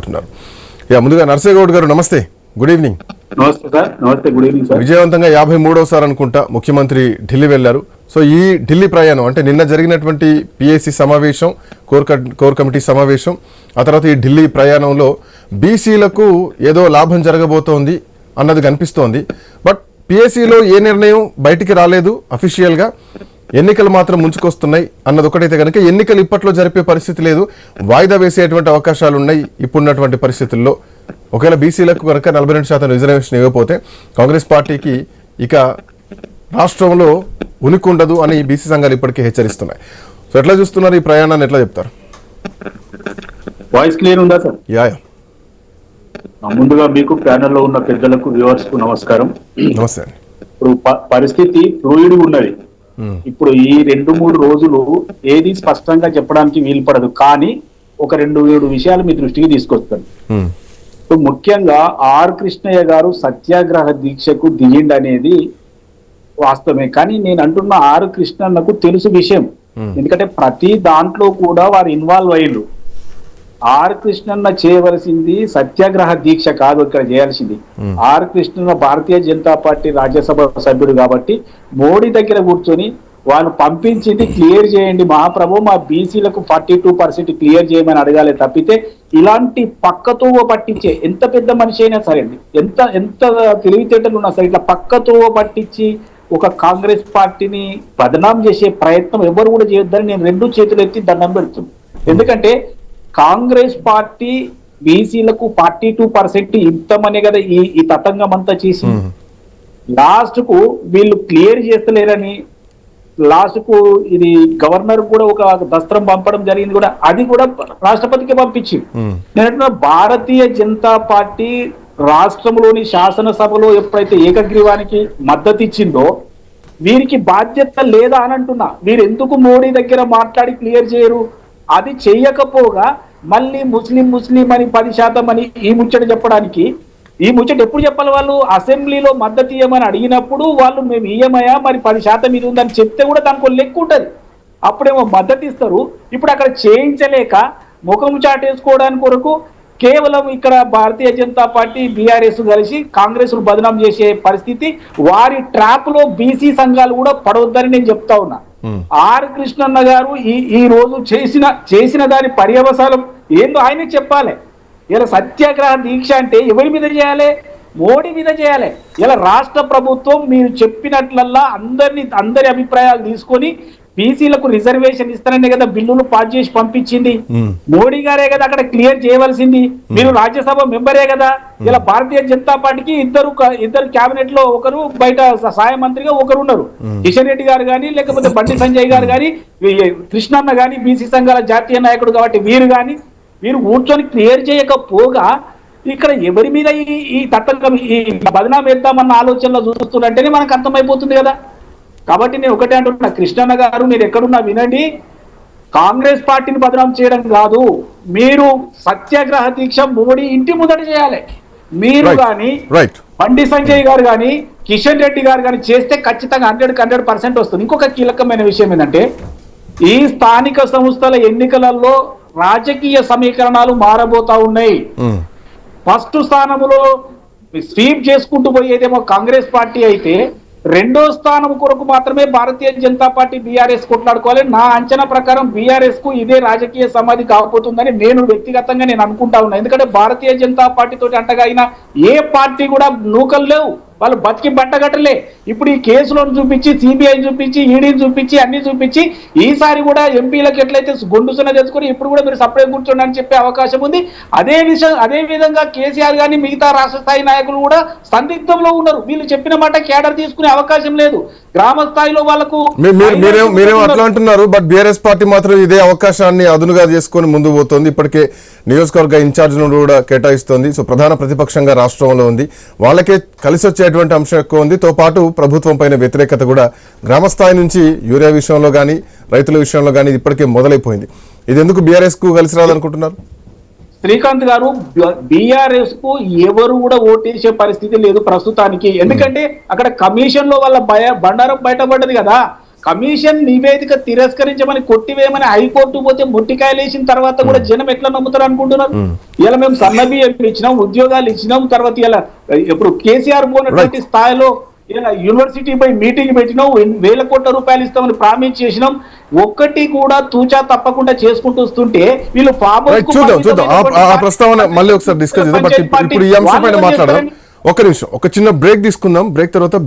చెప్తున్నారు. ముందుగా నర్సయ్య గౌడ్ గారు నమస్తే, గుడ్ ఈవినింగ్. నమస్తే సార్. నమస్తే, గుడ్ ఈవినింగ్ సార్. విజయవంతంగా 53వ అనుకుంటా ముఖ్యమంత్రి ఢిల్లీ వెళ్లారు. సో ఈ ఢిల్లీ ప్రయాణం అంటే నిన్న జరిగినటువంటి పిఏసీ సమావేశం, కోర్ కమిటీ సమావేశం, ఆ తర్వాత ఈ ఢిల్లీ ప్రయాణంలో బీసీలకు ఏదో లాభం జరగబోతోంది అన్నది కనిపిస్తోంది. బట్ పిఏసీలో ఏ నిర్ణయం బయటికి రాలేదు అఫీషియల్గా. ఎన్నికలు మాత్రం ముంచుకొస్తున్నాయి అన్నది ఒకటైతే కనుక ఎన్నికలు ఇప్పట్లో జరిపే పరిస్థితి లేదు, వాయిదా వేసేటువంటి అవకాశాలు ఉన్నాయి ఇప్పుడున్నటువంటి పరిస్థితుల్లో. ఒకవేళ బీసీలకు కనుక 42% రిజర్వేషన్ ఇవ్వకపోతే కాంగ్రెస్ పార్టీకి ఇక రాష్ట్రంలో ఉనికి ఉండదు అని బీసీ సంఘాలు ఇప్పటికే హెచ్చరిస్తున్నాయి. సో ఎట్లా చూస్తున్నారు ఈ ప్రయాణాన్ని, ఎట్లా చెప్తారు? వాయిస్ క్లియర్ ఉందా సార్? యా. ముందుగా మీకు ప్యానెల్ లో ఉన్న పెద్దలకు, వ్యూవర్స్ కు నమస్కారం. నమస్తే. ఇప్పుడు పరిస్థితి ఫ్లూయిడ్ ఉన్నది. ఇప్పుడు ఈ 2-3 రోజులు ఏది స్పష్టంగా చెప్పడానికి వీలు పడదు. కానీ ఒక 2-7 విషయాలు మీ దృష్టికి తీసుకొస్తాను. ఇప్పుడు ముఖ్యంగా ఆర్ కృష్ణయ్య గారు సత్యాగ్రహ దీక్షకు దిగిండి అనేది వాస్తవమే. కానీ నేను అంటున్న ఆర్ కృష్ణన్నకు తెలుసు విషయం, ఎందుకంటే ప్రతి దాంట్లో కూడా వారు ఇన్వాల్వ్ అయ్యిండ్రు. ఆర్ కృష్ణన్న చేయవలసింది సత్యాగ్రహ దీక్ష కాదు ఇక్కడ చేయాల్సింది. ఆర్ కృష్ణన్న భారతీయ జనతా పార్టీ రాజ్యసభ సభ్యుడు కాబట్టి మోడీ దగ్గర కూర్చొని వాళ్ళు పంపించింది క్లియర్ చేయండి మహాప్రభు, మా బీసీలకు 42% క్లియర్ చేయమని అడగాలి తప్పితే ఇలాంటి పక్కతోవ పట్టించే ఎంత పెద్ద మనిషి అయినా సరే అండి, ఎంత తెలివితేటలు ఉన్నా సరే ఇట్లా పక్కతోవ పట్టించి ఒక కాంగ్రెస్ పార్టీని బదనాం చేసే ప్రయత్నం ఎవరు కూడా చేయొద్దని నేను 2 చేతులు ఎత్తి దండం పెడుతున్నాను. ఎందుకంటే కాంగ్రెస్ పార్టీ బీసీలకు 42% ఇస్తామనే కదా ఈ తతంగం అంతా చేసి లాస్ట్ కు వీళ్ళు క్లియర్ చేస్తలేరని లాస్ట్ కు ఇది గవర్నర్ కూడా ఒక దస్త్రం పంపడం జరిగింది కూడా, అది కూడా రాష్ట్రపతికి పంపించి. నేను భారతీయ జనతా పార్టీ రాష్ట్రంలోని శాసనసభలో ఎప్పుడైతే ఏకగ్రీవానికి మద్దతు ఇచ్చిందో వీరికి బాధ్యత లేదా అని అంటున్నా. వీరు ఎందుకు మోడీ దగ్గర మాట్లాడి క్లియర్ చేయరు? అది చెయ్యకపోగా మళ్ళీ ముస్లిం అని 10% అని ఈ ముచ్చట చెప్పడానికి, ఈ ముచ్చట ఎప్పుడు చెప్పాలి? వాళ్ళు అసెంబ్లీలో మద్దతు ఇవ్వమని అడిగినప్పుడు వాళ్ళు మేము ఇయ్యమయా మరి 10% ఇది ఉందని చెప్తే కూడా దానికి లెక్క ఉంటుంది, అప్పుడేమో మద్దతు ఇస్తారు. ఇప్పుడు అక్కడ చేయించలేక ముఖం చాటేసుకోవడానికి కొరకు కేవలం ఇక్కడ భారతీయ జనతా పార్టీ బీఆర్ఎస్ కలిసి కాంగ్రెస్ బదనాం చేసే పరిస్థితి, వారి ట్రాప్ లో బీసీ సంఘాలు కూడా పడవద్దని నేను చెప్తా ఉన్నా. ఆర్ కృష్ణన్న గారు ఈ రోజు చేసిన దాని పర్యవసానం ఏందో ఆయనే చెప్పాలి. ఇలా సత్యాగ్రహ దీక్ష అంటే ఎవరి మీద చేయాలి? మోడీ మీద చేయాలి. ఇలా రాష్ట్ర ప్రభుత్వం మీరు చెప్పినట్లల్లా అందరి అభిప్రాయాలు తీసుకొని బీసీలకు రిజర్వేషన్ ఇస్తారనే కదా బిల్లులు పాస్ చేసి పంపించింది. మోడీ గారే కదా అక్కడ క్లియర్ చేయవలసింది. మీరు రాజ్యసభ మెంబరే కదా. ఇలా భారతీయ జనతా పార్టీకి ఇద్దరు కేబినెట్ లో ఒకరు, బయట సహాయ మంత్రిగా ఒకరు ఉన్నారు. కిషన్ రెడ్డి గారు కానీ లేకపోతే బండి సంజయ్ గారు కానీ కృష్ణన్న కానీ బీసీ సంఘాల జాతీయ నాయకుడు కాబట్టి వీరు కూర్చొని క్లియర్ చేయకపోగా ఇక్కడ ఎవరి మీద ఈ తతంగం ఈ బదనాం వేద్దామన్న ఆలోచనలో చూస్తున్నట్టేనే మనకు అర్థమైపోతుంది కదా. కాబట్టి నేను ఒకటే అంటున్నా, కృష్ణన్న గారు మీరు ఎక్కడున్నా వినండి, కాంగ్రెస్ పార్టీని బదనాం చేయడం కాదు, మీరు సత్యాగ్రహ దీక్ష మోడీ ఇంటి ముందట చేయాలి. మీరు కానీ బండి సంజయ్ గారు కానీ కిషన్ రెడ్డి గారు కానీ చేస్తే ఖచ్చితంగా 100% వస్తుంది. ఇంకొక కీలకమైన విషయం ఏంటంటే ఈ స్థానిక సంస్థల ఎన్నికలలో రాజకీయ సమీకరణాలు మారబోతా ఉన్నాయి. ఫస్ట్ స్థానంలో స్వీప్ చేసుకుంటూ పోయేదేమో కాంగ్రెస్ పార్టీ అయితే, 2వ స్థానం కొరకు మాత్రమే భారతీయ జనతా పార్టీ బీఆర్ఎస్ కొట్లాడుకోవాలి. నా అంచనా ప్రకారం బీఆర్ఎస్ కు ఇదే రాజకీయ సమాధి కాకపోతుందని నేను వ్యక్తిగతంగా అనుకుంటా ఉన్నా. ఎందుకంటే భారతీయ జనతా పార్టీ తోటి అంటగా అయినా ఏ పార్టీ కూడా నూకలు లేవు, వాళ్ళు బతికి బట్టగట్టలే. ఇప్పుడు ఈ కేసులను చూపించి, సిబిఐ చూపించి, ఈడీని చూపించి, అన్ని చూపించి ఈసారి కూడా ఎంపీలకు ఎట్లయితే గుండుసున తెచ్చుకొని ఇప్పుడు కూడా మీరు సపరేట్ కూర్చోండి అని చెప్పే అవకాశం ఉంది. అదే విధంగా కేసీఆర్ కానీ మిగతా రాష్ట్ర స్థాయి నాయకులు కూడా సందిగ్ధంలో ఉన్నారు. వీళ్ళు చెప్పిన మాట కేడర్ తీసుకునే అవకాశం లేదు. గ్రామ స్థాయిలో వాళ్ళకు మీరేమో అట్లా అంటున్నారు, బట్ బీఆర్ఎస్ పార్టీ మాత్రం ఇదే అవకాశాన్ని అదునుగా చేసుకొని ముందుకు పోతుంది. ఇప్పటికే నియోజకవర్గ ఇన్ఛార్జ్ను కూడా కేటాయిస్తోంది. సో ప్రధాన ప్రతిపక్షంగా రాష్ట్రంలో ఉంది, వాళ్ళకే కలిసి వచ్చేటువంటి అంశం ఎక్కువ ఉంది. తో పాటు ప్రభుత్వం పైన వ్యతిరేకత కూడా గ్రామస్థాయి నుంచి యూరియా విషయంలో కానీ రైతుల విషయంలో కానీ ఇప్పటికే మొదలైపోయింది. ఇది ఎందుకు బీఆర్ఎస్ కు కలిసి రాదనుకుంటున్నారు? శ్రీకాంత్ గారు, బీఆర్ఎస్ కు ఎవరు కూడా ఓటేసే పరిస్థితి లేదు ప్రస్తుతానికి. ఎందుకంటే అక్కడ కమిషన్ లో వాళ్ళ బండారం బయటపడ్డది కదా. కమిషన్ నివేదిక తిరస్కరించమని కొట్టివేయమని హైకోర్టు పోతే ముట్టికాయలు వేసిన తర్వాత కూడా జనం ఎట్లా నమ్ముతారు అనుకుంటున్నారు? ఇలా మేము సన్నబియ్యం ఇచ్చినాం, ఉద్యోగాలు ఇచ్చినాం, తర్వాత ఇలా ఇప్పుడు కేసీఆర్ పోయినటువంటి స్థాయిలో ఇలా యూనివర్సిటీ పై మీటింగ్ పెట్టినాం, 1,000 కోట్ల రూపాయలు ఇస్తామని ప్రామిస్ చేసినాం, ఒక్కటి కూడా తూచా తప్పకుండా చేసుకుంటూ వస్తుంటే వీళ్ళు చూద్దాం ఆ ప్రస్తావన మళ్ళీ ఒకసారి డిస్కస్ చేద్దాం. బట్ ఇప్పుడు ఈ అంశం పైన మాట్లాడదాం. ఒక నిమిషం, ఒక చిన్న బ్రేక్ తీసుకుందాం. బ్రేక్ తర్వాత